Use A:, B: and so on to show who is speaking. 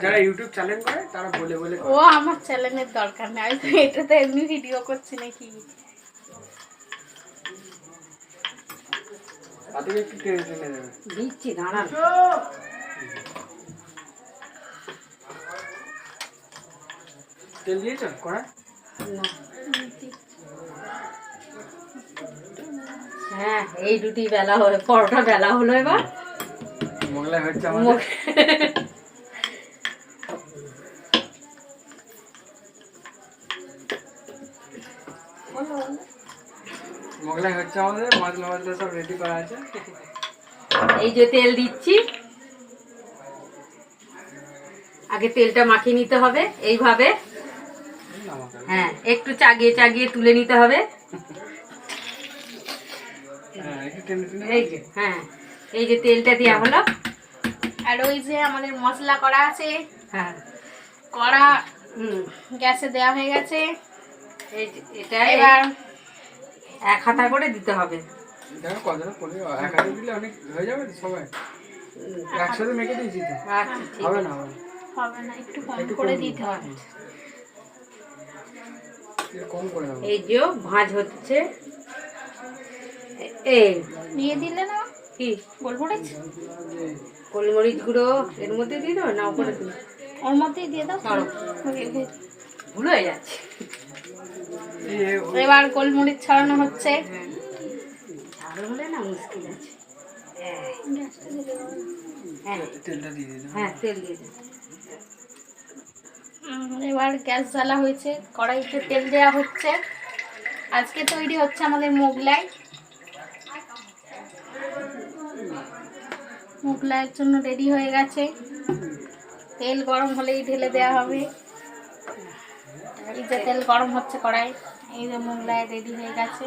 A: যারা YouTube channel করে তারা বলে বলে
B: ও আমার চ্যানেলের দরকার নেই, আমি তো এটাতে এমনি ভিডিও করছি নাকি।
A: তাদেরকে একটু টেনে টেনে দেবে
C: দিচ্ছি, দাঁড়ান।
A: তেল দিয়েছো কড়া?
C: না। হ্যাঁ, এই দুটি বেলা হলো, পরোটা বেলা হলো। এবার
A: মোগলাই হচ্ছে আমাদের। মোগলাই হচ্ছে আমাদের, মশলা মশলা সব রেডি করা আছে।
C: এই যে তেল দিচ্ছি, আগে তেলটা মাখিয়ে নিতে হবে এইভাবে। হ্যাঁ, একটু চাগিয়ে চাগিয়ে তুলে নিতে হবে। এই যে, হ্যাঁ, এই যে তেলটা দেওয়া হলো।
B: আর ওই যে আমাদের মশলা করা আছে,
C: হ্যাঁ,
B: কড়া গ্যাসে দেওয়া হয়ে গেছে।
C: এই যে এটা
B: এবার
C: এক হাতা করে দিতে হবে।
A: দেখো কতটা পড়ে, এক হাতে দিলে অনেক হয়ে যাবে তো সবাই। একসাথে মেখে দিয়েছি তো।
C: আচ্ছা, ঠিক
A: হবে
C: আছে।
A: না, হবে না।
B: হবে না, একটু কম করে দিতে হবে।
A: কম করে দেবো।
C: এই যে ভাঁজ হচ্ছে, এই
B: দিয়ে দিলে না
C: কি
B: গোলমরিচ,
C: গোলমরিচ গুঁড়ো এর মধ্যে দিয়ে দেবো না উপরে দিই?
B: ওর মধ্যেই দিয়ে দাও।
C: চলো, ভুল হয়ে যাচ্ছে।
B: এবার গোলমরিচ ছড়ানো হচ্ছে।
C: ঝাল হলে না মুশকিল আছে।
A: তেলটা দিয়ে দিলাম।
C: হ্যাঁ, তেল দিয়ে দিই।
B: এবার গ্যাস জ্বালা হয়েছে, কড়াইতে তেল দেওয়া হচ্ছে। আজকে তৈরি হচ্ছে আমাদের মোগলাই। মোগলাইয়ের জন্য রেডি হয়ে গেছে। তেল গরম হলেই ঢেলে দেওয়া হবে। এই যে তেল গরম হচ্ছে কড়াই, এই যে মোগলাই রেডি হয়ে গেছে।